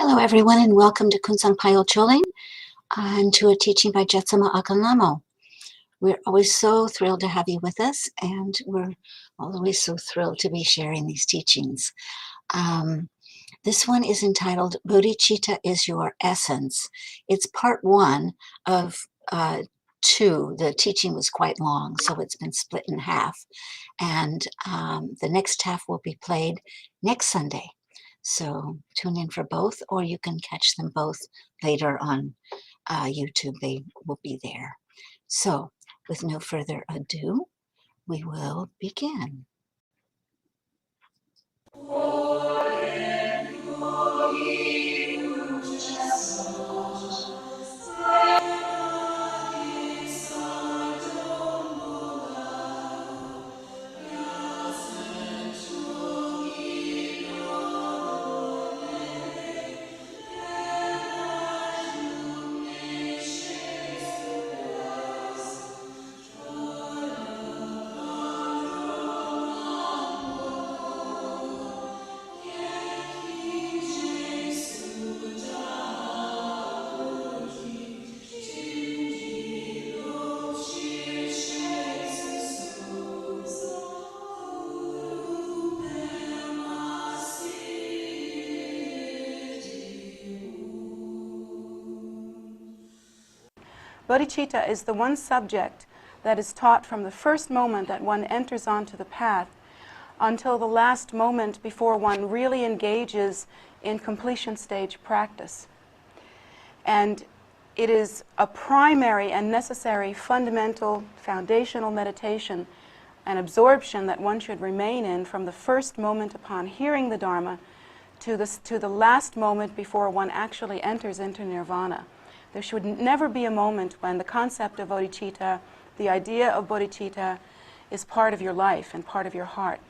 Hello, everyone, and welcome to Untitled Chapter and to a teaching by Jetsunma, Ahkon, Lhamo. We're always so thrilled to have you with us, and we're always so thrilled to be sharing these teachings. This one is entitled Bodhichitta is Your Essence. It's part one of two. The teaching was quite long, so it's been split in half. And the next half will be played next Sunday. So tune in for both, or you can catch them both later on YouTube. They will be there. So with no further ado, we will begin. Bodhicitta is the one subject that is taught from the first moment that one enters onto the path until the last moment before one really engages in completion stage practice. And it is a primary and necessary fundamental foundational meditation and absorption that one should remain in from the first moment upon hearing the Dharma to the last moment before one actually enters into nirvana. There should never be a moment when the concept of bodhicitta, the idea of bodhicitta, is part of your life and part of your heart.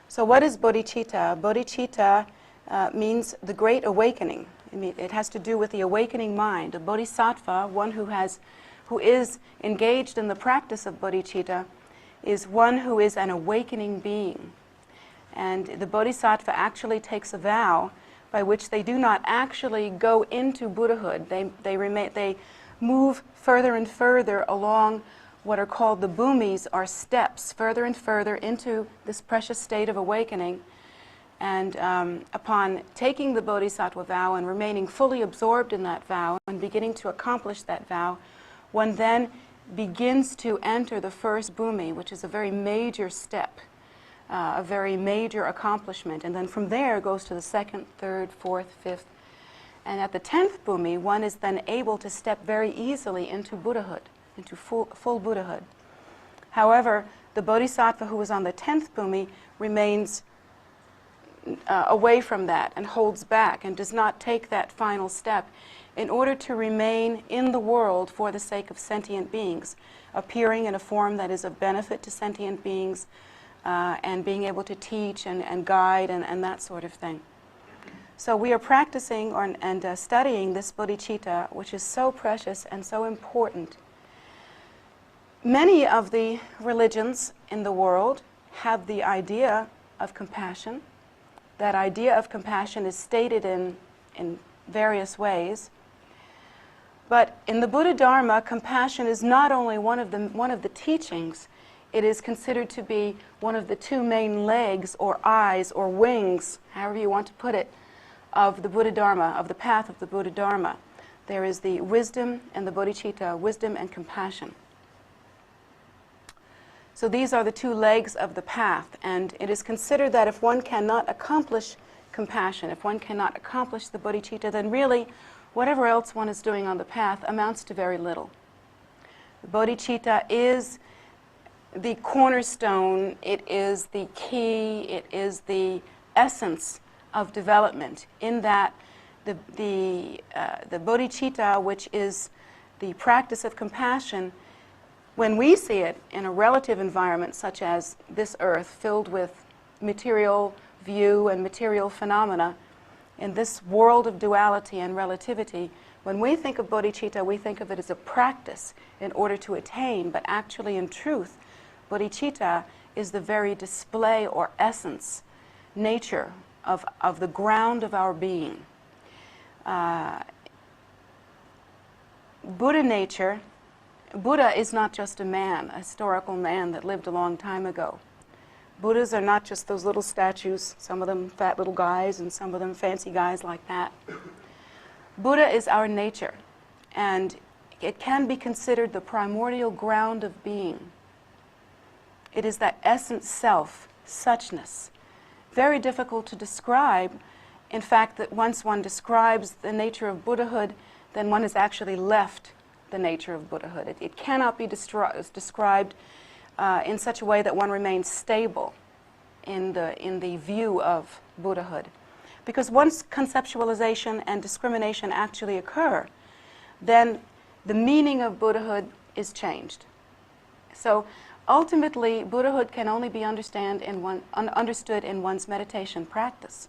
So what is bodhicitta? Bodhicitta means the great awakening. It has to do with the awakening mind. A bodhisattva, one who is engaged in the practice of bodhicitta, is one who is an awakening being. And the bodhisattva actually takes a vow by which they do not actually go into Buddhahood. They move further and further along what are called the bhumis, or steps, further and further into this precious state of awakening. And upon taking the bodhisattva vow and remaining fully absorbed in that vow and beginning to accomplish that vow, one then begins to enter the first bhumi, which is a very major step, a very major accomplishment. And then from there goes to the second, third, fourth, fifth. And at the 10th bhumi, one is then able to step very easily into Buddhahood, into full Buddhahood. However, the bodhisattva who is on the 10th bhumi remains away from that and holds back and does not take that final step in order to remain in the world for the sake of sentient beings, appearing in a form that is of benefit to sentient beings, and being able to teach and guide and that sort of thing. So we are practicing and studying this bodhicitta, which is so precious and so important. Many of the religions in the world have the idea of compassion. That idea of compassion is stated in various ways. But in the Buddha Dharma, compassion is not only one of the teachings, it is considered to be one of the two main legs or eyes or wings, however you want to put it, of the Buddha Dharma, of the path of the Buddha Dharma. There is the wisdom and the bodhicitta, wisdom and compassion. So these are the two legs of the path, and it is considered that if one cannot accomplish compassion, if one cannot accomplish the bodhicitta, then really whatever else one is doing on the path amounts to very little. The bodhicitta is the cornerstone, it is the key, it is the essence of development, in that the bodhicitta, which is the practice of compassion, when we see it in a relative environment such as this earth, filled with material view and material phenomena, in this world of duality and relativity, when we think of bodhicitta, we think of it as a practice in order to attain, but actually in truth, bodhicitta is the very display or essence, nature of the ground of our being. Buddha nature, Buddha is not just a man, a historical man that lived a long time ago. Buddhas are not just those little statues, some of them fat little guys and some of them fancy guys like that. Buddha is our nature, and it can be considered the primordial ground of being. It is that essence self, suchness. Very difficult to describe. In fact, that once one describes the nature of Buddhahood, then one has actually left the nature of Buddhahood. It cannot be described in such a way that one remains stable in the view of Buddhahood. Because once conceptualization and discrimination actually occur, then the meaning of Buddhahood is changed. So ultimately, Buddhahood can only be understood in one's meditation practice.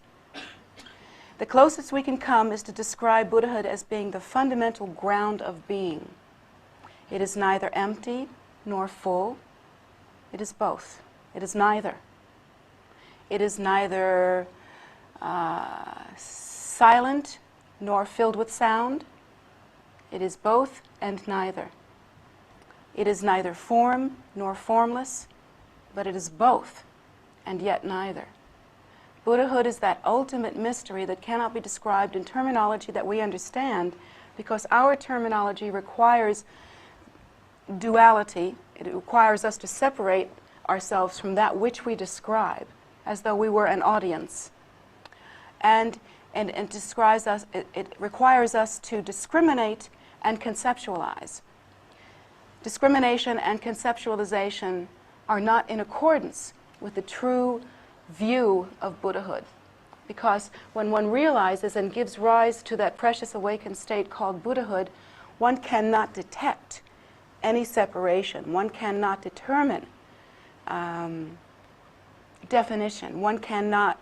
The closest we can come is to describe Buddhahood as being the fundamental ground of being. It is neither empty nor full. It is both. It is neither. It is neither silent nor filled with sound. It is both and neither. It is neither form nor formless, but it is both and yet neither. Buddhahood is that ultimate mystery that cannot be described in terminology that we understand, because our terminology requires duality. It requires us to separate ourselves from that which we describe, as though we were an audience. And it requires us to discriminate and conceptualize. Discrimination and conceptualization are not in accordance with the true view of Buddhahood, because when one realizes and gives rise to that precious awakened state called Buddhahood, one cannot detect any separation. One cannot determine definition. One cannot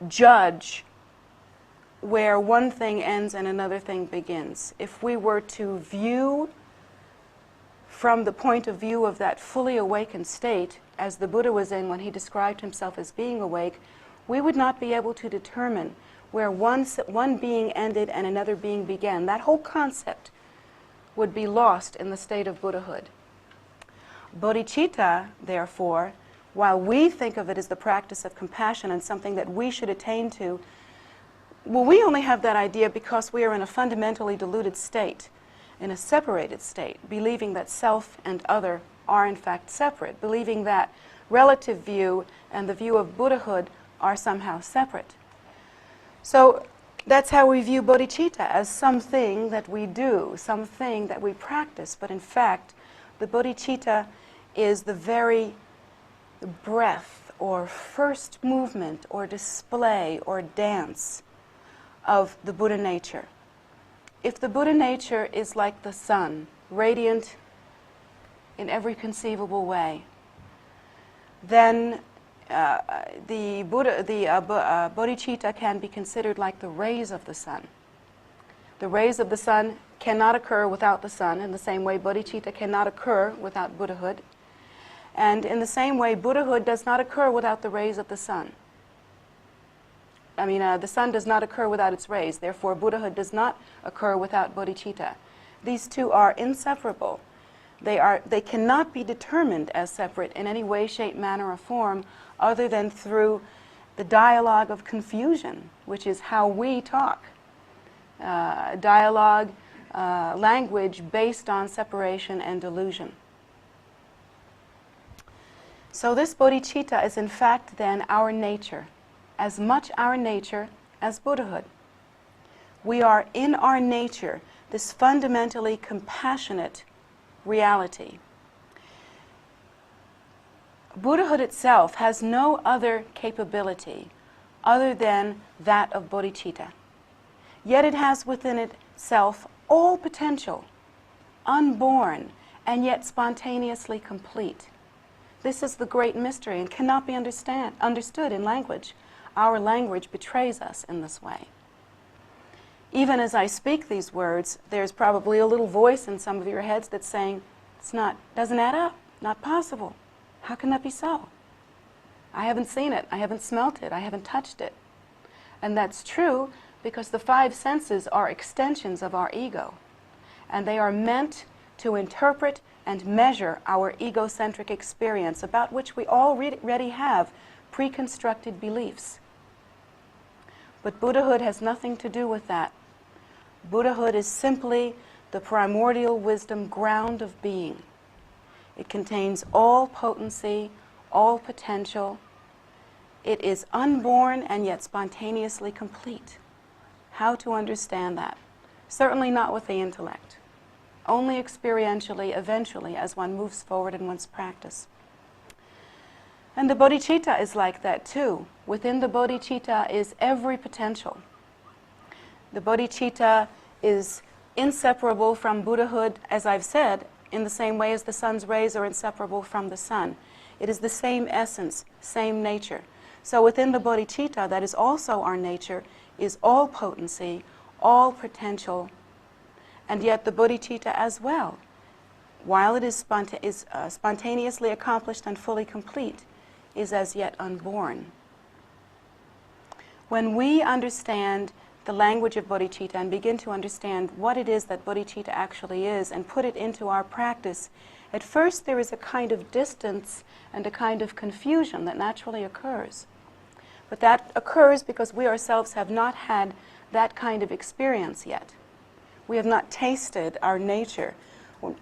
judge where one thing ends and another thing begins. If we were to view from the point of view of that fully awakened state, as the Buddha was in when he described himself as being awake, we would not be able to determine where one being ended and another being began. That whole concept would be lost in the state of Buddhahood. Bodhicitta, therefore, while we think of it as the practice of compassion and something that we should attain to, well, we only have that idea because we are in a fundamentally deluded state, in a separated state, believing that self and other are in fact separate, believing that relative view and the view of Buddhahood are somehow separate. So that's how we view bodhicitta, as something that we do, something that we practice. But in fact, the bodhicitta is the very breath or first movement or display or dance of the Buddha nature. If the Buddha nature is like the sun, radiant in every conceivable way, then the bodhicitta can be considered like the rays of the sun. The rays of the sun cannot occur without the sun, in the same way bodhicitta cannot occur without Buddhahood. And in the same way, Buddhahood does not occur without the rays of the sun. The sun does not occur without its rays. Therefore, Buddhahood does not occur without bodhicitta. These two are inseparable. They cannot be determined as separate in any way, shape, manner, or form other than through the dialogue of confusion, which is how we talk. Dialogue, language based on separation and delusion. So this bodhicitta is in fact then our nature, as much our nature as Buddhahood. We are in our nature this fundamentally compassionate reality. Buddhahood itself has no other capability other than that of bodhicitta. Yet it has within itself all potential, unborn, and yet spontaneously complete. This is the great mystery and cannot be understood in language. Our language betrays us in this way. Even as I speak these words, there's probably a little voice in some of your heads that's saying, doesn't add up, not possible. How can that be so? I haven't seen it, I haven't smelt it, I haven't touched it. And that's true because the five senses are extensions of our ego, and they are meant to interpret and measure our egocentric experience, about which we already have preconstructed beliefs. But Buddhahood has nothing to do with that. Buddhahood is simply the primordial wisdom ground of being. It contains all potency, all potential. It is unborn and yet spontaneously complete. How to understand that? Certainly not with the intellect. Only experientially, eventually, as one moves forward in one's practice. And the Bodhicitta is like that too. Within the Bodhicitta is every potential. The Bodhicitta is inseparable from Buddhahood, as I've said, in the same way as the sun's rays are inseparable from the sun. It is the same essence, same nature. So within the Bodhicitta, that is also our nature, is all potency, all potential, and yet the Bodhicitta as well, while it is spontaneously accomplished and fully complete, is as yet unborn. When we understand the language of bodhicitta and begin to understand what it is that bodhicitta actually is and put it into our practice, at first there is a kind of distance and a kind of confusion that naturally occurs. But that occurs because we ourselves have not had that kind of experience yet. We have not tasted our nature,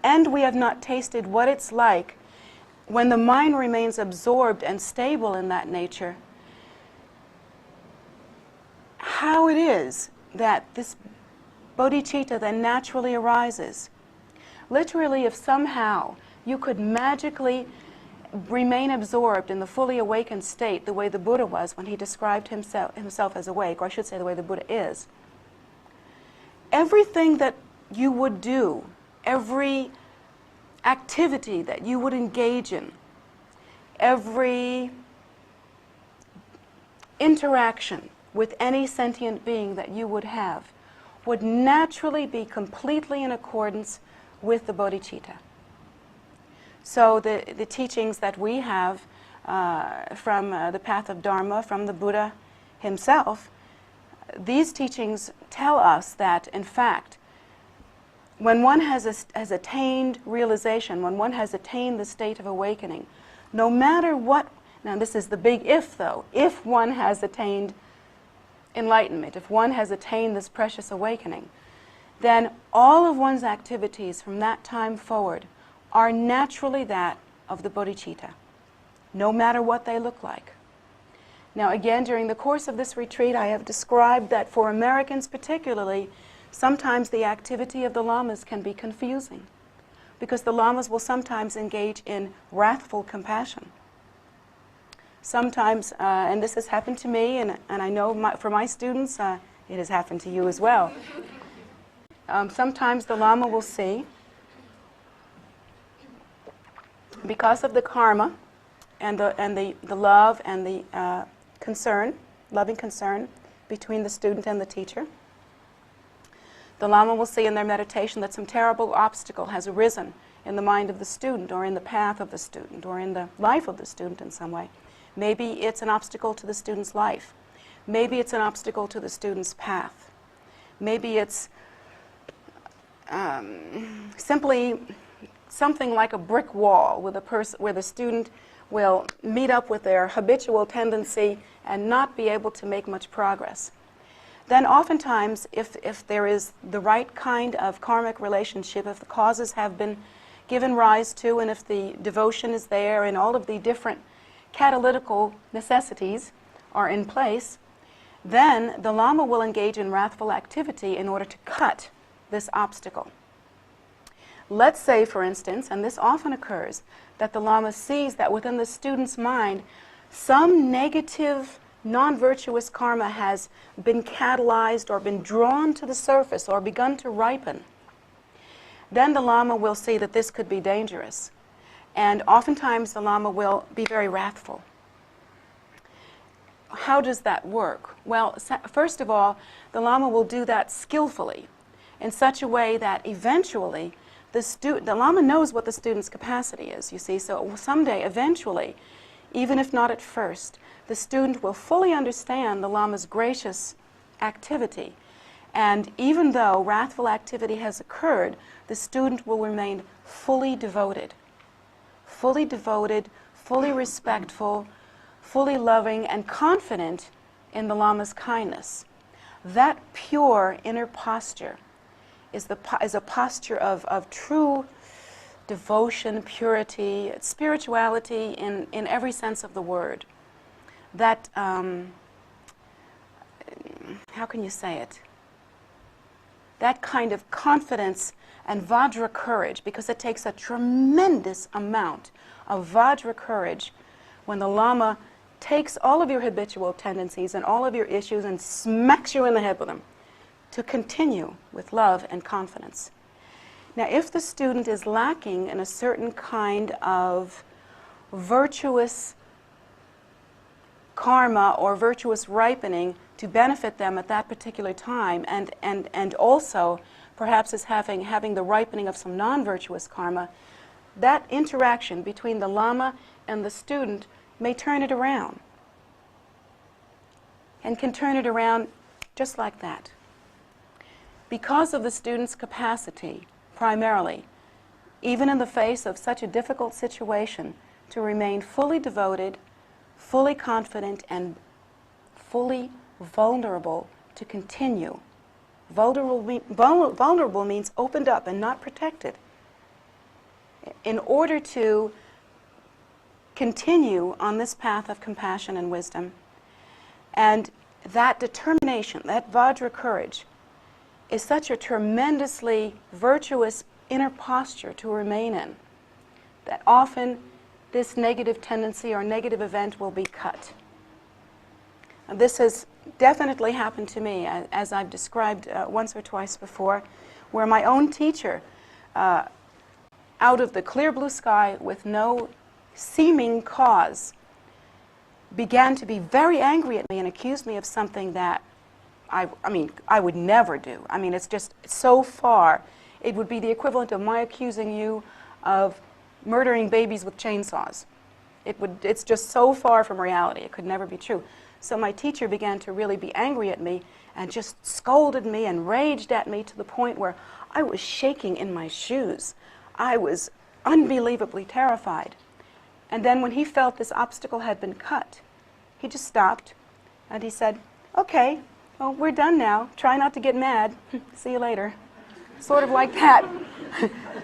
and we have not tasted what it's like when the mind remains absorbed and stable in that nature, how it is that this bodhicitta then naturally arises. Literally, if somehow you could magically remain absorbed in the fully awakened state the way the Buddha was when he described himself as awake, or I should say the way the Buddha is, everything that you would do, every activity that you would engage in, every interaction with any sentient being that you would have, would naturally be completely in accordance with the bodhicitta. So the teachings that we have from the path of Dharma, from the Buddha himself, these teachings tell us that, in fact, when one has attained realization, when one has attained the state of awakening, no matter what, now this is the big if though, if one has attained enlightenment, if one has attained this precious awakening, then all of one's activities from that time forward are naturally that of the bodhicitta, no matter what they look like. Now again, during the course of this retreat, I have described that for Americans particularly, sometimes the activity of the lamas can be confusing, because the lamas will sometimes engage in wrathful compassion. Sometimes, and this has happened to me, and I know for my students, it has happened to you as well. Sometimes the lama will see, because of the karma and the love and the concern, loving concern between the student and the teacher, the lama will see in their meditation that some terrible obstacle has arisen in the mind of the student, or in the path of the student, or in the life of the student in some way. Maybe it's an obstacle to the student's life. Maybe it's an obstacle to the student's path. Maybe it's simply something like a brick wall with where the student will meet up with their habitual tendency and not be able to make much progress. Then oftentimes, if there is the right kind of karmic relationship, if the causes have been given rise to, and if the devotion is there, and all of the different catalytical necessities are in place, then the lama will engage in wrathful activity in order to cut this obstacle. Let's say, for instance, and this often occurs, that the lama sees that within the student's mind some negative, non-virtuous karma has been catalyzed or been drawn to the surface or begun to ripen. Then the lama will see that this could be dangerous. And oftentimes the lama will be very wrathful. How does that work? Well, first of all, the lama will do that skillfully, in such a way that eventually the lama knows what the student's capacity is, you see. So someday, eventually, even if not at first, the student will fully understand the lama's gracious activity. And even though wrathful activity has occurred, the student will remain fully devoted, fully respectful, fully loving, and confident in the Lama's kindness. That pure inner posture is a posture of true devotion, purity, spirituality in every sense of the word. That, how can you say it? That kind of confidence and Vajra courage, because it takes a tremendous amount of Vajra courage when the Lama takes all of your habitual tendencies and all of your issues and smacks you in the head with them, to continue with love and confidence. Now, if the student is lacking in a certain kind of virtuous karma or virtuous ripening to benefit them at that particular time, and also perhaps is having the ripening of some non-virtuous karma, that interaction between the Lama and the student may turn it around, and can turn it around just like that. Because of the student's capacity, primarily, even in the face of such a difficult situation, to remain fully devoted, fully confident, and fully vulnerable to continue. Vulnerable means opened up and not protected. In order to continue on this path of compassion and wisdom, and that determination, that Vajra courage, is such a tremendously virtuous inner posture to remain in, that often this negative tendency or negative event will be cut. And this has definitely happened to me, as I've described once or twice before, where my own teacher, out of the clear blue sky with no seeming cause, began to be very angry at me and accused me of something that I would never do. I mean, it's just so far. It would be the equivalent of my accusing you of murdering babies with chainsaws. It's just so far from reality. It could never be true. So my teacher began to really be angry at me and just scolded me and raged at me to the point where I was shaking in my shoes. I was unbelievably terrified. And then when he felt this obstacle had been cut, he just stopped and he said, "Okay, well, we're done now. Try not to get mad. See you later." Sort of like that.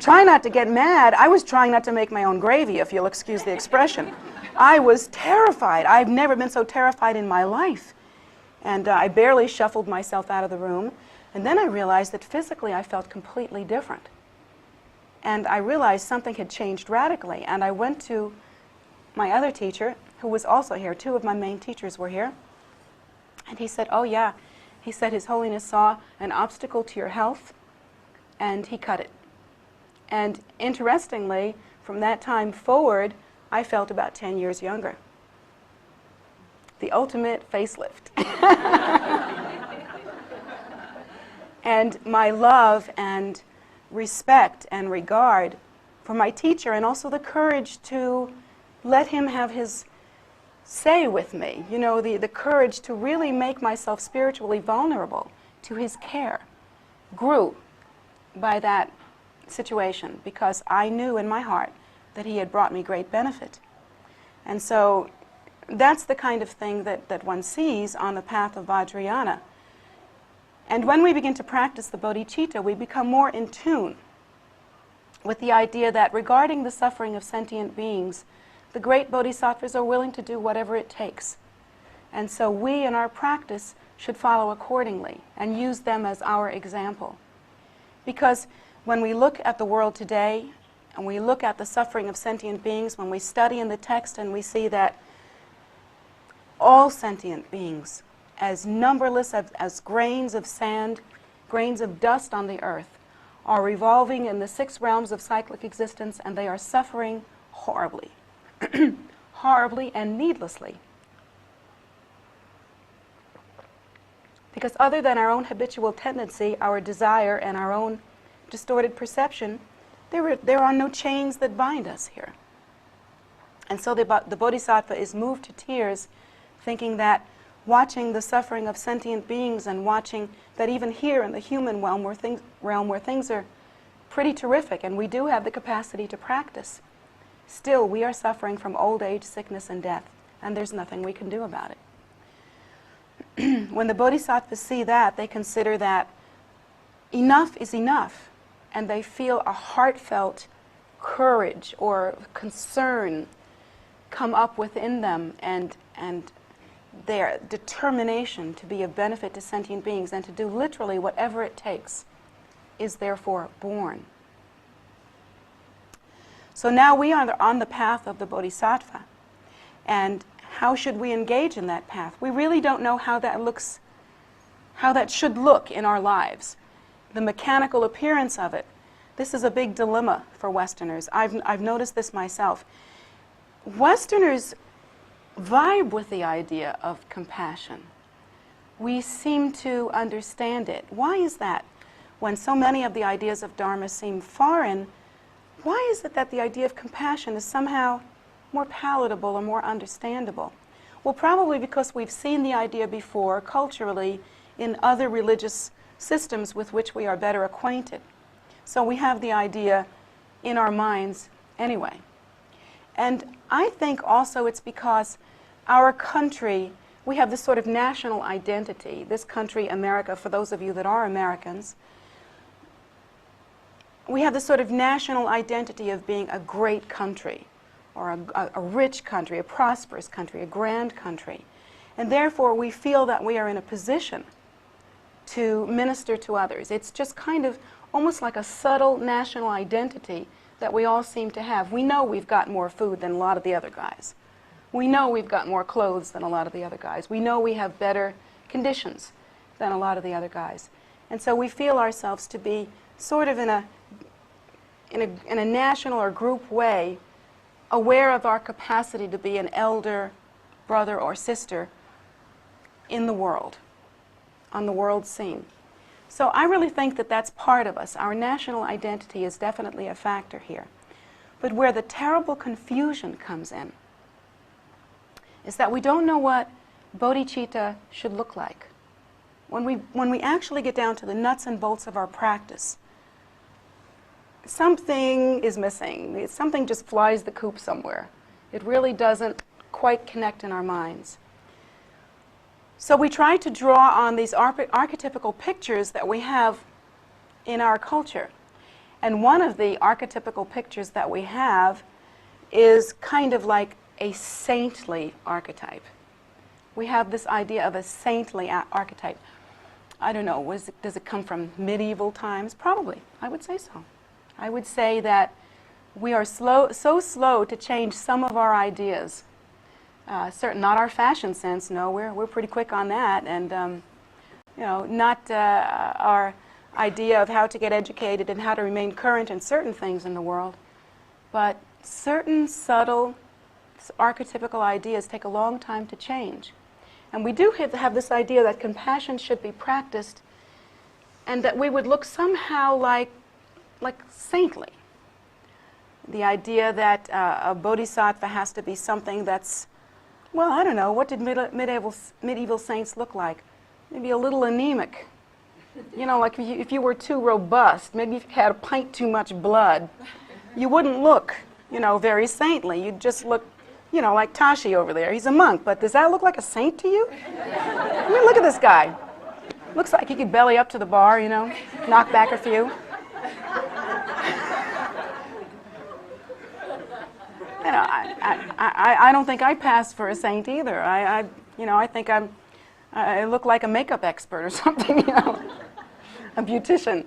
Try not to get mad. I was trying not to make my own gravy, if you'll excuse the expression. I was terrified. I've never been so terrified in my life. And I barely shuffled myself out of the room. And then I realized that physically I felt completely different. And I realized something had changed radically. And I went to my other teacher, who was also here. Two of my main teachers were here. And he said, "Oh yeah." He said, "His Holiness saw an obstacle to your health, and he cut it." And interestingly, from that time forward, I felt about 10 years younger. The ultimate facelift. And my love and respect and regard for my teacher, and also the courage to let him have his say with me, you know, the courage to really make myself spiritually vulnerable to his care, grew by that situation, because I knew in my heart that he had brought me great benefit. And so that's the kind of thing that one sees on the path of Vajrayana. And when we begin to practice the Bodhicitta, we become more in tune with the idea that regarding the suffering of sentient beings, the great bodhisattvas are willing to do whatever it takes. And so we in our practice should follow accordingly and use them as our example. Because when we look at the world today, and we look at the suffering of sentient beings, when we study in the text and we see that all sentient beings, as numberless as grains of sand, grains of dust on the earth, are revolving in the 6 realms of cyclic existence, and they are suffering horribly. Horribly and needlessly. Because other than our own habitual tendency, our desire, and our own distorted perception, there are no chains that bind us here. And so the Bodhisattva is moved to tears, thinking that watching the suffering of sentient beings and watching that even here in the human realm where things are pretty terrific and we do have the capacity to practice, still we are suffering from old age, sickness, and death, and there's nothing we can do about it. When the bodhisattvas see that, they consider that enough is enough, and they feel a heartfelt courage or concern come up within them, and their determination to be of benefit to sentient beings and to do literally whatever it takes is therefore born. So now we are on the path of the bodhisattva, and how should we engage in that path? We really don't know how that looks, how that should look in our lives. The mechanical appearance of it, this is a big dilemma for Westerners. I've noticed this myself. Westerners vibe with the idea of compassion. We seem to understand it. Why is that? When so many of the ideas of Dharma seem foreign, why is it that the idea of compassion is somehow more palatable or more understandable? Well, probably because we've seen the idea before culturally in other religious systems with which we are better acquainted. So we have the idea in our minds anyway. And I think also it's because our country, we have this sort of national identity. This country, America, for those of you that are Americans, we have this sort of national identity of being a great country, or a rich country, a prosperous country, a grand country. And therefore we feel that we are in a position to minister to others. It's just kind of almost like a subtle national identity that we all seem to have. We know we've got more food than a lot of the other guys. We know we've got more clothes than a lot of the other guys. We know we have better conditions than a lot of the other guys. And so we feel ourselves to be sort of in a national or group way aware of our capacity to be an elder brother or sister in the world, on the world scene. So I really think that that's part of us. Our national identity is definitely a factor here. But where the terrible confusion comes in is that we don't know what bodhicitta should look like. When we actually get down to the nuts and bolts of our practice, something is missing. Something just flies the coop somewhere. It really doesn't quite connect in our minds. So we try to draw on these archetypical pictures that we have in our culture. And one of the archetypical pictures that we have is kind of like a saintly archetype. We have this idea of a saintly archetype. I don't know, does it come from medieval times? Probably, I would say so. I would say that we are so slow to change some of our ideas. Not our fashion sense, no, we're pretty quick on that, and not our idea of how to get educated and how to remain current in certain things in the world, but certain subtle archetypical ideas take a long time to change. And we do have this idea that compassion should be practiced and that we would look somehow like saintly. The idea that a bodhisattva has to be something that's, well, I don't know, what did medieval saints look like? Maybe a little anemic. You know, like if you were too robust, maybe if you had a pint too much blood, you wouldn't look, very saintly. You'd just look, like Tashi over there. He's a monk, but does that look like a saint to you? I mean, look at this guy. Looks like he could belly up to the bar, knock back a few. I don't think I pass for a saint either. I think I look like a makeup expert or something, a beautician.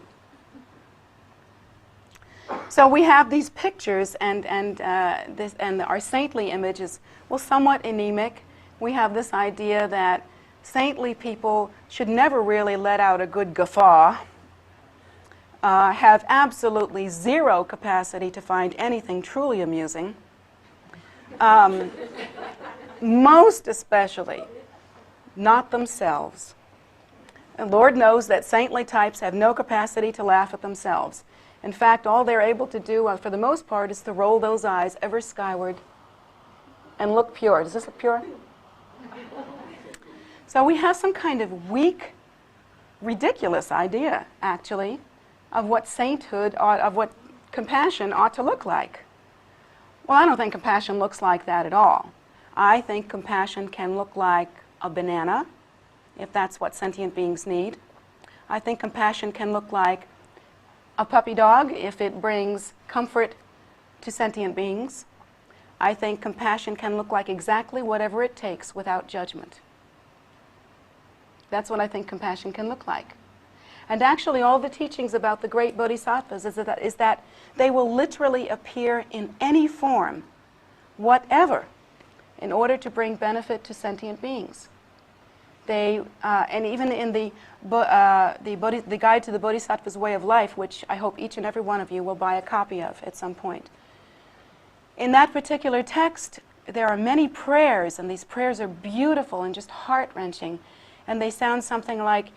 So we have these pictures, and our saintly image is, well, somewhat anemic. We have this idea that saintly people should never really let out a good guffaw, have absolutely zero capacity to find anything truly amusing, most especially not themselves. And Lord knows that saintly types have no capacity to laugh at themselves. In fact, all they're able to do, for the most part, is to roll those eyes ever skyward and look pure. Does this look pure? So we have some kind of weak, ridiculous idea, actually, of what sainthood, of what compassion ought to look like. Well, I don't think compassion looks like that at all. I think compassion can look like a banana, if that's what sentient beings need. I think compassion can look like a puppy dog, if it brings comfort to sentient beings. I think compassion can look like exactly whatever it takes without judgment. That's what I think compassion can look like. And actually, all the teachings about the great bodhisattvas is that they will literally appear in any form, whatever, in order to bring benefit to sentient beings. They, and even in the Guide to the Bodhisattva's Way of Life, which I hope each and every one of you will buy a copy of at some point. In that particular text, there are many prayers, and these prayers are beautiful and just heart-wrenching. And they sound something like,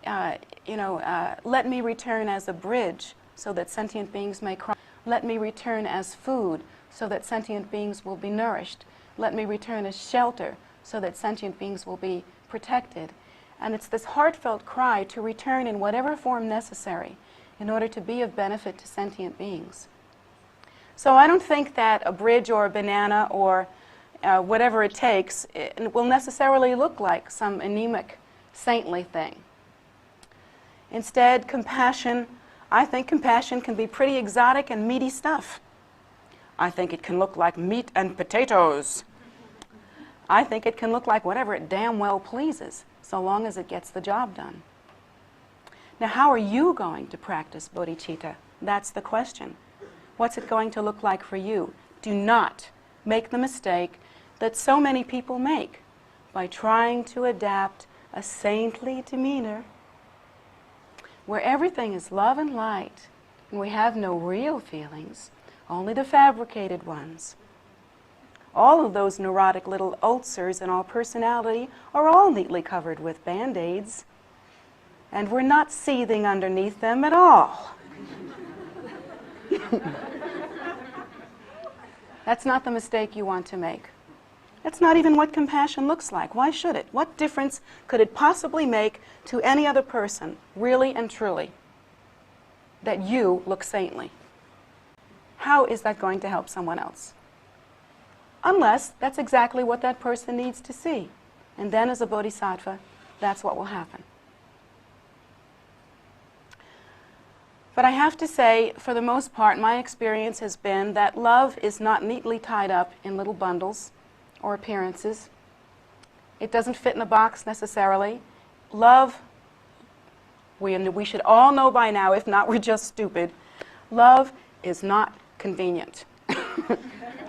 let me return as a bridge so that sentient beings may cross. Let me return as food so that sentient beings will be nourished. Let me return as shelter so that sentient beings will be protected. And it's this heartfelt cry to return in whatever form necessary in order to be of benefit to sentient beings. So I don't think that a bridge or a banana or whatever it takes it will necessarily look like some anemic, saintly thing. Instead, I think compassion can be pretty exotic and meaty stuff. I think it can look like meat and potatoes. I think it can look like whatever it damn well pleases, so long as it gets the job done. Now, how are you going to practice bodhicitta? That's the question. What's it going to look like for you? Do not make the mistake that so many people make by trying to adapt a saintly demeanor where everything is love and light and we have no real feelings, only the fabricated ones. All of those neurotic little ulcers in our personality are all neatly covered with Band-Aids, and we're not seething underneath them at all. That's not the mistake you want to make. That's not even what compassion looks like. Why should it? What difference could it possibly make to any other person, really and truly, that you look saintly? How is that going to help someone else? Unless that's exactly what that person needs to see. And then as a bodhisattva, that's what will happen. But I have to say, for the most part, my experience has been that love is not neatly tied up in little bundles or appearances. It doesn't fit in a box necessarily. Love, we should all know by now, if not we're just stupid, love is not convenient.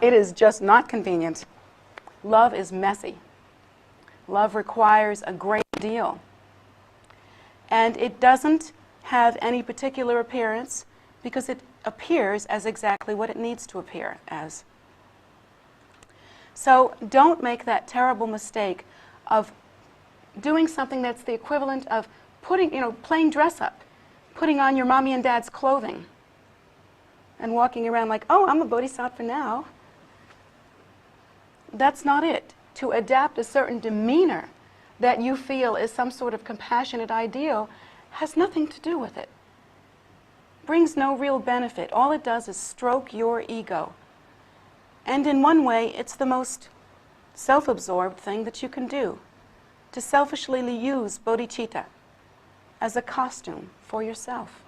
It is just not convenient. Love is messy. Love requires a great deal. And it doesn't have any particular appearance because it appears as exactly what it needs to appear as. So don't make that terrible mistake of doing something that's the equivalent of playing dress up, putting on your mommy and dad's clothing and walking around like, oh, I'm a bodhisattva now. That's not it. To adapt a certain demeanor that you feel is some sort of compassionate ideal has nothing to do with it. Brings no real benefit. All it does is stroke your ego. And in one way, it's the most self-absorbed thing that you can do, to selfishly use bodhicitta as a costume for yourself.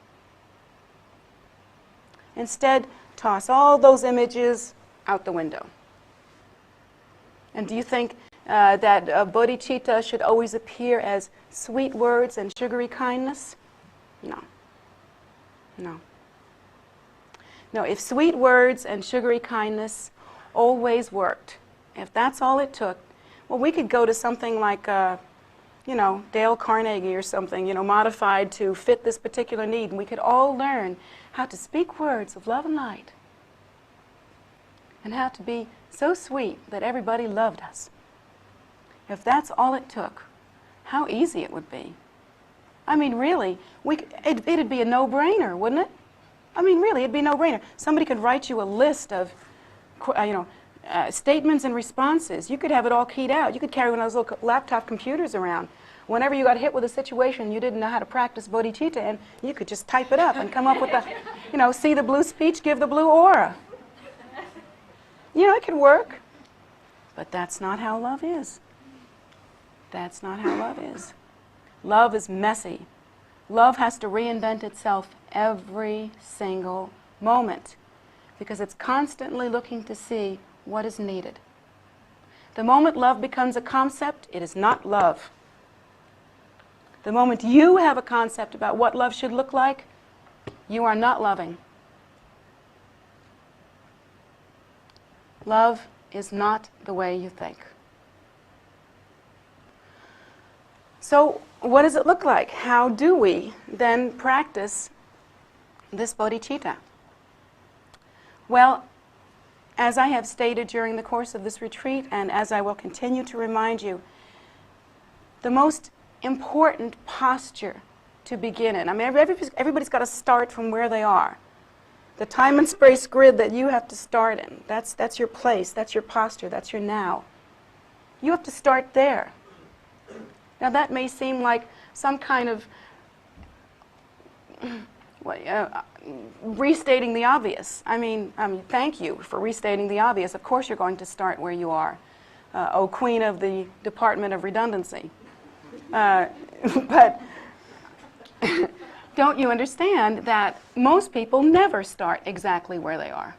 Instead, toss all those images out the window. And do you think that bodhicitta should always appear as sweet words and sugary kindness? No. No. No, if sweet words and sugary kindness always worked, if that's all it took, well, we could go to something like, Dale Carnegie or something, modified to fit this particular need, and we could all learn how to speak words of love and light and how to be so sweet that everybody loved us. If that's all it took, how easy it would be. I mean, really, it'd be a no-brainer, wouldn't it? I mean, really, it'd be a no-brainer. Somebody could write you a list of, statements and responses. You could have it all keyed out. You could carry one of those little laptop computers around. Whenever you got hit with a situation you didn't know how to practice bodhicitta, and you could just type it up and come up with the, you know, see the blue speech, give the blue aura. You know, it could work. But that's not how love is. That's not how love is. Love is messy. Love has to reinvent itself every single moment because it's constantly looking to see what is needed. The moment love becomes a concept, it is not love. The moment you have a concept about what love should look like, you are not loving. Love is not the way you think. So, what does it look like? How do we then practice this bodhicitta? Well, as I have stated during the course of this retreat, and as I will continue to remind you, the most important posture to begin in. I mean, everybody's got to start from where they are. The time and space grid that you have to start in, that's your place, that's your posture, that's your now. You have to start there. Now that may seem like some kind of restating the obvious. I mean, thank you for restating the obvious. Of course you're going to start where you are. O Queen of the Department of Redundancy. But don't you understand that most people never start exactly where they are?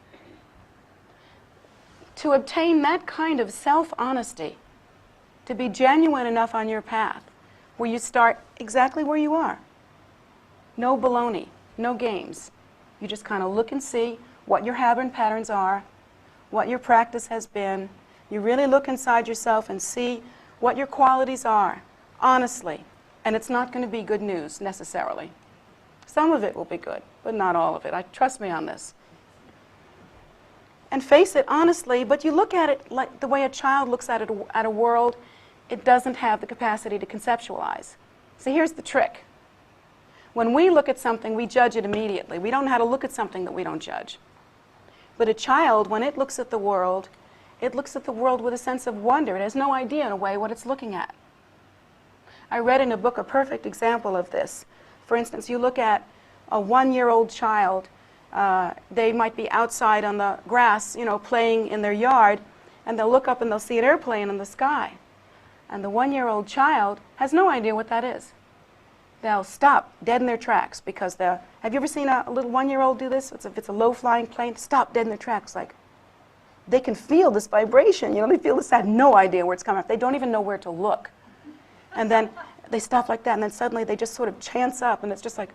To obtain that kind of self-honesty, to be genuine enough on your path, where you start exactly where you are. No baloney, no games. You just kind of look and see what your habit and patterns are, what your practice has been. You really look inside yourself and see what your qualities are, honestly. And it's not going to be good news, necessarily. Some of it will be good, but not all of it. Trust me on this. And face it honestly, but you look at it like the way a child looks at a world it doesn't have the capacity to conceptualize. So here's the trick. When we look at something, we judge it immediately. We don't know how to look at something that we don't judge. But a child, when it looks at the world with a sense of wonder. It has no idea, in a way, what it's looking at. I read in a book a perfect example of this. For instance, you look at a 1-year-old child. They might be outside on the grass, you know, playing in their yard, and they'll look up and they'll see an airplane in the sky. And the 1-year-old child has no idea what that is. They'll stop dead in their tracks because have you ever seen a little 1-year-old do this? If it's a low-flying plane, stop dead in their tracks. Like, they can feel this vibration. You know, they feel this. They have no idea where it's coming from. They don't even know where to look. And then they stop like that, and then suddenly they just sort of chance up, and it's just like,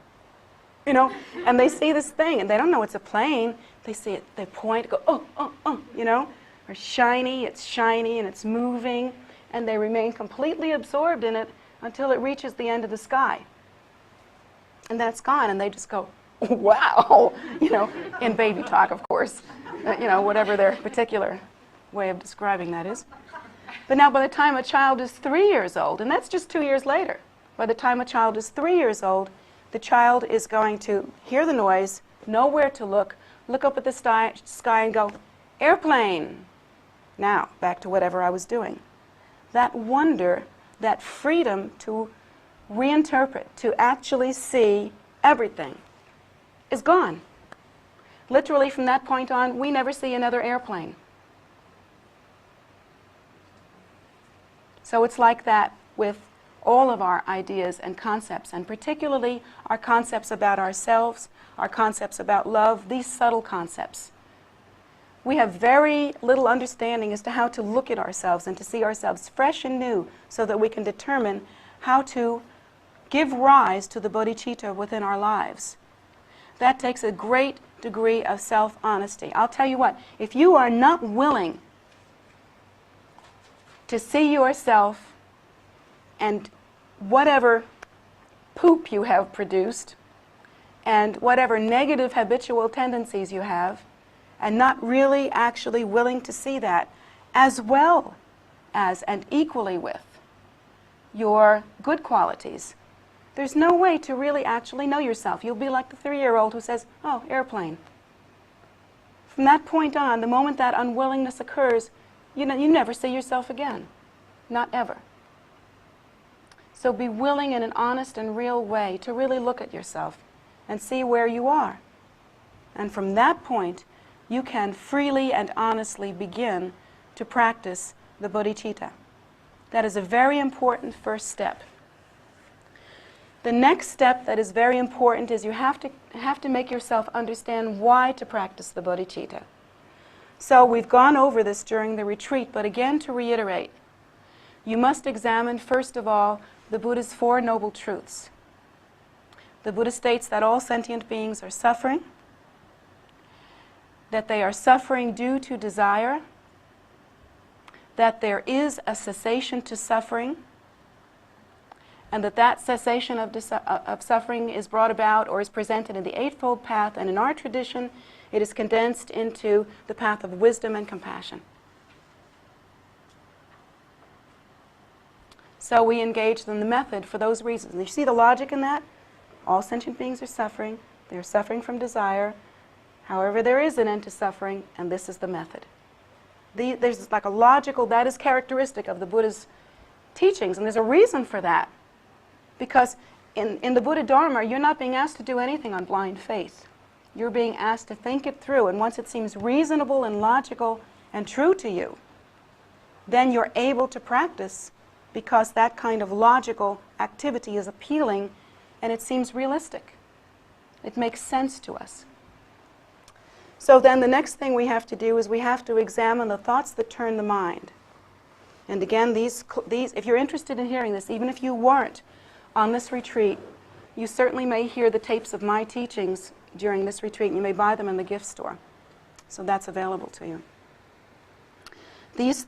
you know, and they see this thing, and they don't know it's a plane. They see it, they point, go, oh, you know, or shiny, and it's moving, and they remain completely absorbed in it until it reaches the end of the sky. And then it's gone, and they just go, wow, you know, in baby talk, of course, you know, whatever their particular way of describing that is. But now by the time a child is 3 years old, and that's just 2 years later, by the time a child is 3 years old, the child is going to hear the noise, know where to look up at the sky and go, airplane. Now, back to whatever I was doing. That wonder, that freedom to reinterpret, to actually see everything, is gone. Literally, from that point on, we never see another airplane. So it's like that with all of our ideas and concepts, and particularly our concepts about ourselves, our concepts about love, these subtle concepts. We have very little understanding as to how to look at ourselves and to see ourselves fresh and new so that we can determine how to give rise to the bodhicitta within our lives. That takes a great degree of self-honesty. I'll tell you what, if you are not willing to see yourself and whatever poop you have produced and whatever negative habitual tendencies you have, and not really actually willing to see that, as well as and equally with your good qualities, there's no way to really actually know yourself. You'll be like the 3-year-old who says, oh, airplane. From that point on, the moment that unwillingness occurs, you never see yourself again. Not ever. So be willing in an honest and real way to really look at yourself and see where you are. And from that point, you can freely and honestly begin to practice the bodhicitta. That is a very important first step. The next step that is very important is you have to make yourself understand why to practice the bodhicitta. So we've gone over this during the retreat, but again to reiterate, you must examine first of all the Buddha's Four Noble Truths. The Buddha states that all sentient beings are suffering, that they are suffering due to desire, that there is a cessation to suffering, and that cessation of suffering is brought about or is presented in the Eightfold Path, and in our tradition it is condensed into the path of wisdom and compassion. So we engaged in the method for those reasons. And you see the logic in that? All sentient beings are suffering. They're suffering from desire. However, there is an end to suffering, and this is the method. There's like a logical, that is characteristic of the Buddha's teachings, and there's a reason for that. Because in the Buddha Dharma, you're not being asked to do anything on blind faith. You're being asked to think it through, and once it seems reasonable and logical and true to you, then you're able to practice, because that kind of logical activity is appealing and it seems realistic. It makes sense to us. So then the next thing we have to do is we have to examine the thoughts that turn the mind. And again, these, if you're interested in hearing this, even if you weren't on this retreat, you certainly may hear the tapes of my teachings during this retreat, and you may buy them in the gift store. So that's available to you. These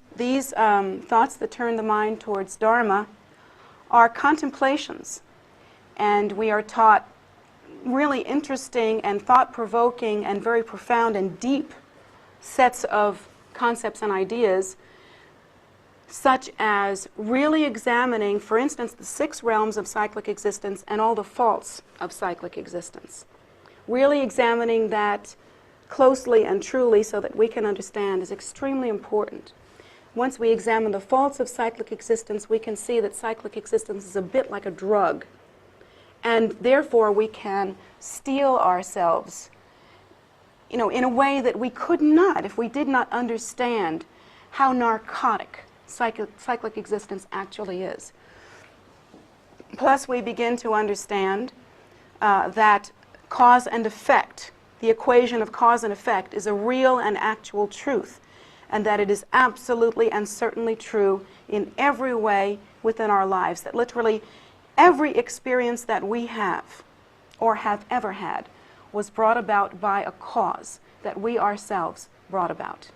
thoughts that turn the mind towards Dharma are contemplations, and we are taught really interesting and thought-provoking and very profound and deep sets of concepts and ideas, such as really examining, for instance, the 6 realms of cyclic existence and all the faults of cyclic existence. Really examining that closely and truly so that we can understand is extremely important. Once we examine the faults of cyclic existence, we can see that cyclic existence is a bit like a drug. And therefore, we can steel ourselves, in a way that we could not if we did not understand how narcotic cyclic existence actually is. Plus, we begin to understand that cause and effect, the equation of cause and effect, is a real and actual truth, and that it is absolutely and certainly true in every way within our lives, that literally every experience that we have or have ever had was brought about by a cause that we ourselves brought about.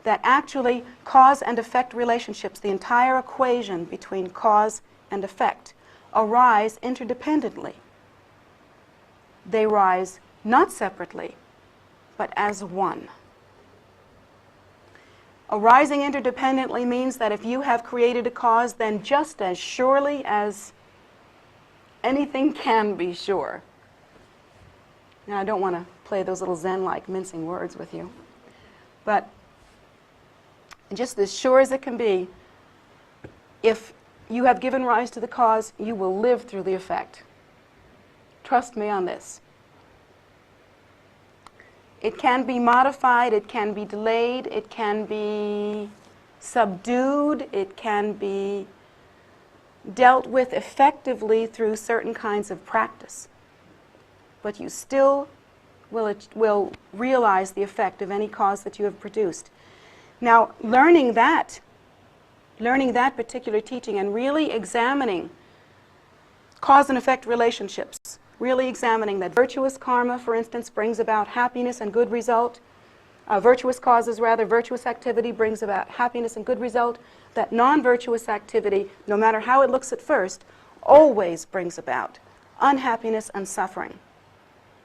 That actually cause and effect relationships, the entire equation between cause and effect, arise interdependently. They rise not separately, but as one. Arising interdependently means that if you have created a cause, then just as surely as anything can be sure. Now, I don't want to play those little Zen-like mincing words with you, but just as sure as it can be, if you have given rise to the cause, you will live through the effect. Trust me on this. It can be modified, it can be delayed, it can be subdued, it can be dealt with effectively through certain kinds of practice. But you still will realize the effect of any cause that you have produced. Now, learning that particular teaching and really examining cause and effect relationships, really examining that virtuous karma, for instance, brings about happiness and good result. Virtuous causes, rather, virtuous activity brings about happiness and good result. That non-virtuous activity, no matter how it looks at first, always brings about unhappiness and suffering.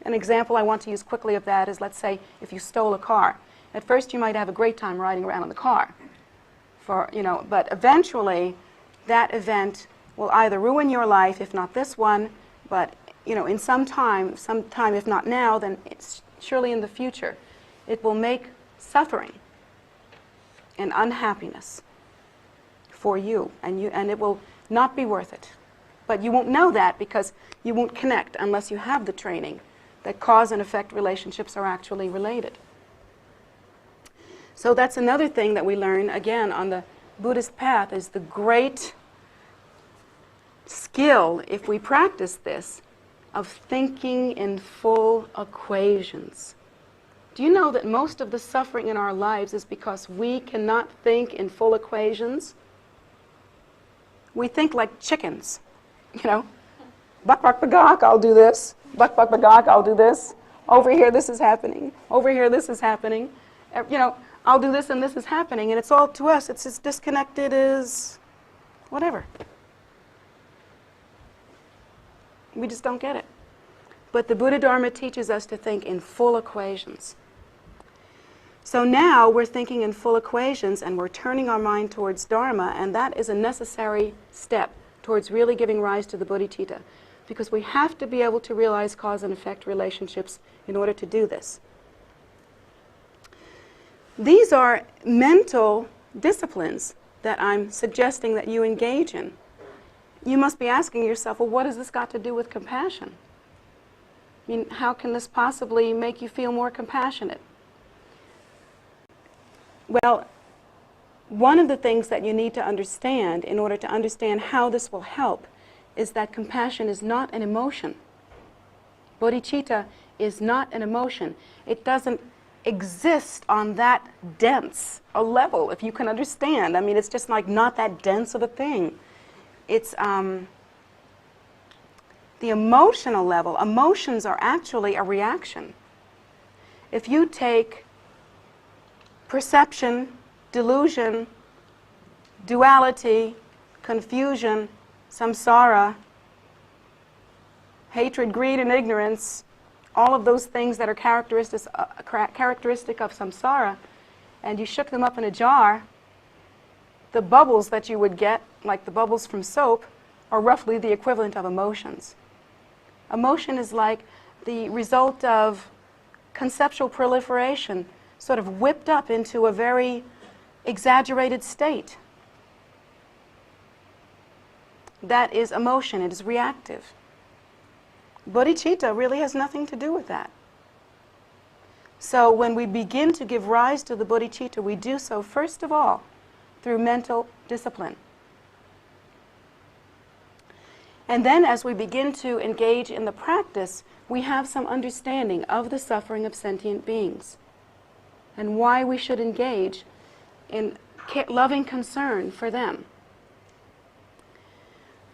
An example I want to use quickly of that is, let's say, if you stole a car. At first you might have a great time riding around in the car, but eventually that event will either ruin your life, if not this one, but in some time, if not now, then it's surely in the future. it will make suffering and unhappiness for you, and it will not be worth it. But you won't know that because you won't connect unless you have the training that cause and effect relationships are actually related. So that's another thing that we learn, again, on the Buddhist path, is the great skill, if we practice this, of thinking in full equations. Do you know that most of the suffering in our lives is because we cannot think in full equations? We think like chickens, you know. Buck, buck, bagok, I'll do this. Buck, buck, bagok, I'll do this. Over here, this is happening. Over here, this is happening. You know, I'll do this and this is happening. And it's all to us. It's as disconnected as whatever. We just don't get it. But the Buddha Dharma teaches us to think in full equations. So now we're thinking in full equations and we're turning our mind towards Dharma, and that is a necessary step towards really giving rise to the Bodhicitta, because we have to be able to realize cause and effect relationships in order to do this. These are mental disciplines that I'm suggesting that you engage in. You must be asking yourself, well, what has this got to do with compassion? I mean, how can this possibly make you feel more compassionate? Well, one of the things that you need to understand in order to understand how this will help is that compassion is not an emotion. Bodhicitta is not an emotion. It doesn't exist on that dense a level, if you can understand. I mean, it's just like not that dense of a thing. It's the emotional level. Emotions are actually a reaction. If you take perception, delusion, duality, confusion, samsara, hatred, greed, and ignorance, all of those things that are characteristic of samsara, and you shook them up in a jar, the bubbles that you would get, like the bubbles from soap, are roughly the equivalent of emotions. Emotion is like the result of conceptual proliferation, sort of whipped up into a very exaggerated state. That is emotion. It is reactive. Bodhicitta really has nothing to do with that. So when we begin to give rise to the bodhicitta, we do so first of all through mental discipline. And then as we begin to engage in the practice, we have some understanding of the suffering of sentient beings and why we should engage in loving concern for them.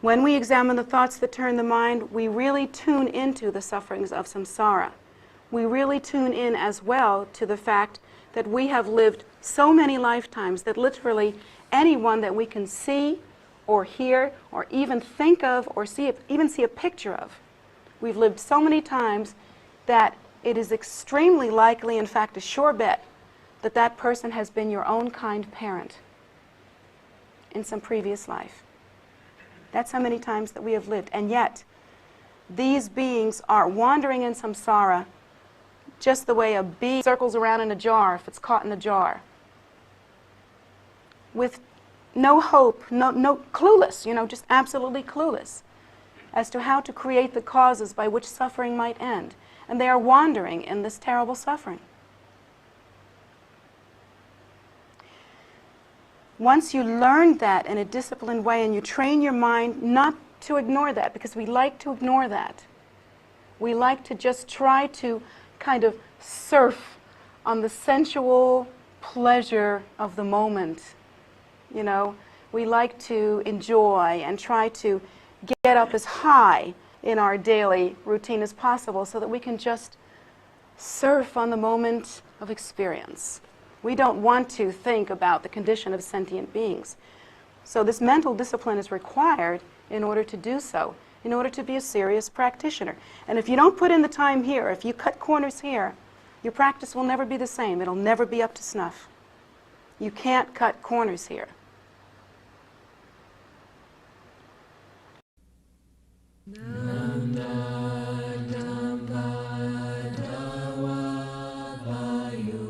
When we examine the thoughts that turn the mind, we really tune into the sufferings of samsara. We really tune in as well to the fact that we have lived so many lifetimes that literally anyone that we can see or hear or even think of or even see a picture of, we've lived so many times that it is extremely likely, in fact a sure bet, that that person has been your own kind parent in some previous life. That's how many times that we have lived. And yet, these beings are wandering in samsara just the way a bee circles around in a jar if it's caught in a jar. With no hope, no clueless, just absolutely clueless as to how to create the causes by which suffering might end. And they are wandering in this terrible suffering. Once you learn that in a disciplined way and you train your mind not to ignore that, because we like to ignore that. We like to just try to kind of surf on the sensual pleasure of the moment. We like to enjoy and try to get up as high in our daily routine as possible so that we can just surf on the moment of experience. We don't want to think about the condition of sentient beings. So this mental discipline is required in order to do so, in order to be a serious practitioner. And if you don't put in the time here, if you cut corners here, your practice will never be the same. It'll never be up to snuff. You can't cut corners here. Nanda Dhamma Dawa Vayu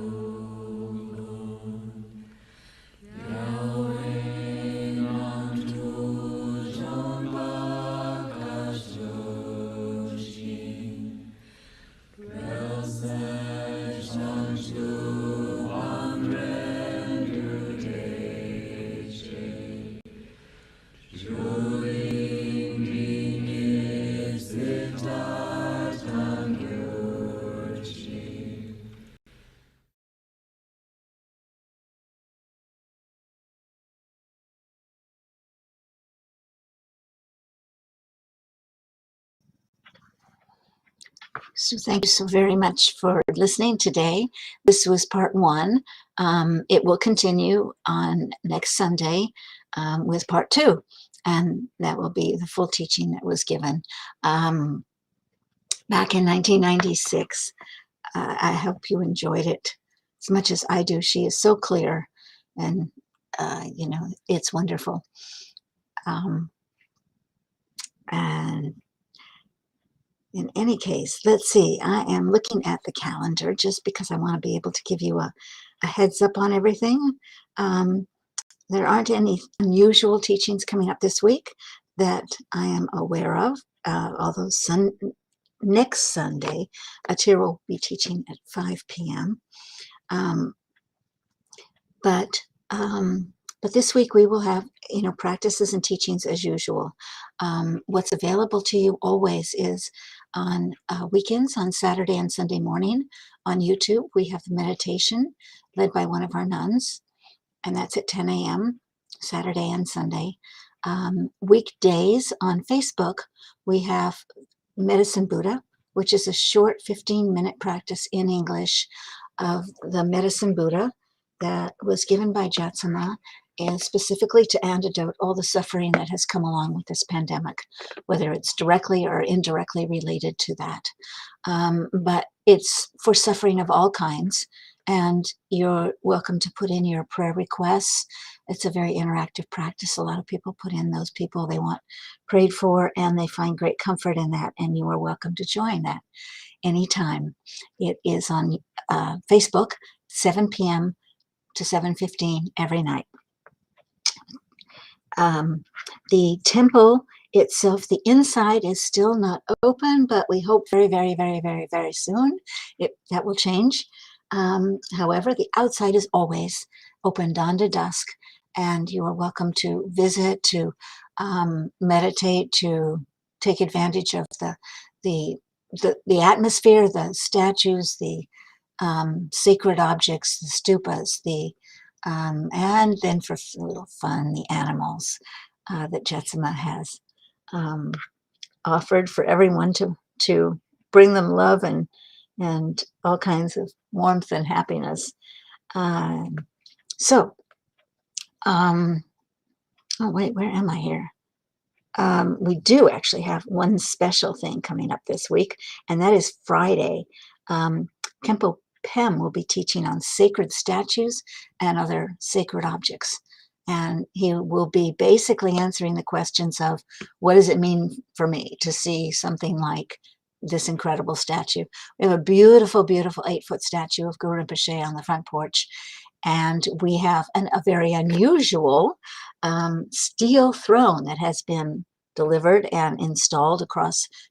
So thank you so very much for listening today. This was part one. It will continue on next Sunday with part two, and that will be the full teaching that was given back in 1996. I hope you enjoyed it as much as I do. She is so clear, and it's wonderful. And in any case, let's see, I am looking at the calendar just because I want to be able to give you a heads up on everything. There aren't any unusual teachings coming up this week that I am aware of, although next Sunday, Atir will be teaching at 5 p.m. But this week we will have, practices and teachings as usual. What's available to you always is on weekends, on Saturday and Sunday morning on YouTube. We have the meditation led by one of our nuns, and that's at 10 a.m. Saturday and Sunday. Weekdays on Facebook, we have Medicine Buddha, which is a short 15-minute practice in English of the Medicine Buddha that was given by Jetsunma, and specifically to antidote all the suffering that has come along with this pandemic, whether it's directly or indirectly related to that. But it's for suffering of all kinds, and you're welcome to put in your prayer requests. It's a very interactive practice. A lot of people put in those people they want prayed for, and they find great comfort in that, and you are welcome to join that anytime. It is on Facebook, 7 p.m. to 7:15 every night. The temple itself, the inside is still not open, but we hope very, very, very, very, very soon that will change. However, the outside is always open dawn to dusk, and you are welcome to visit, to meditate, to take advantage of the atmosphere, the statues, the sacred objects, the stupas, and then for a little fun, the animals that Jetsunma has offered for everyone to bring them love and all kinds of warmth and happiness. Oh wait, where am I here? We do actually have one special thing coming up this week, and that is Friday. Khenpo Pem will be teaching on sacred statues and other sacred objects. And he will be basically answering the questions of, what does it mean for me to see something like this incredible statue? We have a beautiful, beautiful 8-foot statue of Guru Rinpoche on the front porch. And we have a very unusual steel throne that has been delivered and installed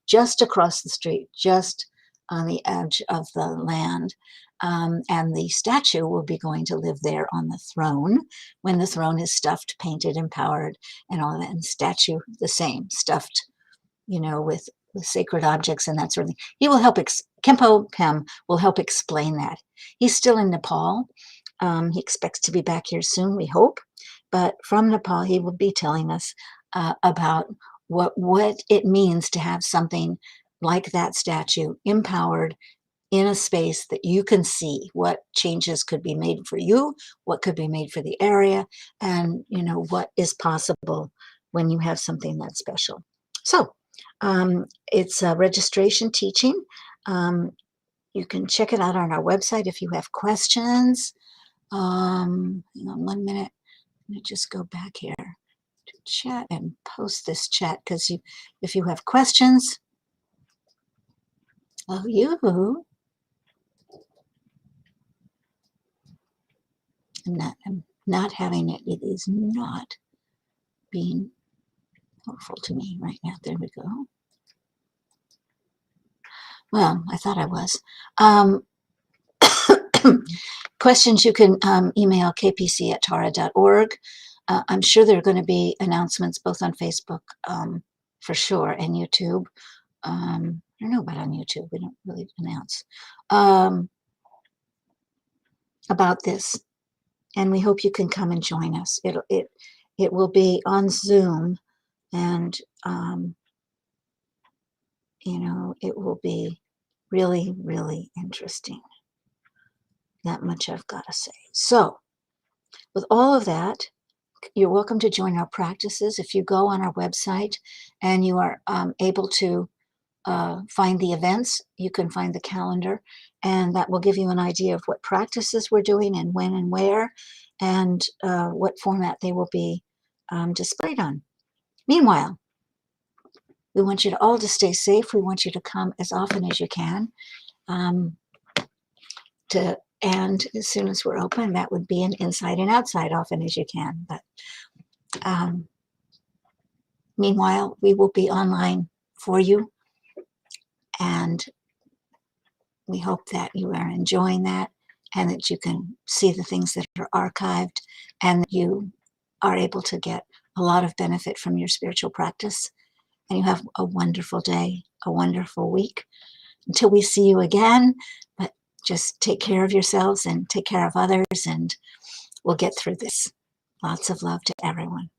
just across the street, just on the edge of the land. And the statue will be going to live there on the throne when the throne is stuffed, painted, empowered, and all that. And the statue, the same, stuffed, with sacred objects and that sort of thing. He will help, Khenpo Pem will help explain that. He's still in Nepal. He expects to be back here soon, we hope. But from Nepal, he will be telling us about what it means to have something like that statue empowered in a space that you can see, what changes could be made for you, what could be made for the area, and what is possible when you have something that special. So it's a registration teaching. You can check it out on our website if you have questions. Hang on 1 minute. Let me just go back here to chat and post this chat, because if you have questions, I'm not having it. It is not being helpful to me right now. There we go. Well, I thought I was. Questions, you can email kpc@tara.org. I'm sure there are going to be announcements both on Facebook for sure and YouTube. I don't know about on YouTube. We don't really announce about this. And we hope you can come and join us. It will be on Zoom, and it will be Really, really interesting. That much I've got to say. So, with all of that, you're welcome to join our practices. If you go on our website and you are able to find the events, you can find the calendar, and that will give you an idea of what practices we're doing and when and where, and what format they will be displayed on. Meanwhile, we want you to all to stay safe. We want you to come as often as you can. And as soon as we're open, that would be an inside and outside, often as you can. But meanwhile, we will be online for you, and we hope that you are enjoying that, and that you can see the things that are archived, and that you are able to get a lot of benefit from your spiritual practice. And you have a wonderful day, a wonderful week. Until we see you again, but just take care of yourselves and take care of others, and we'll get through this. Lots of love to everyone.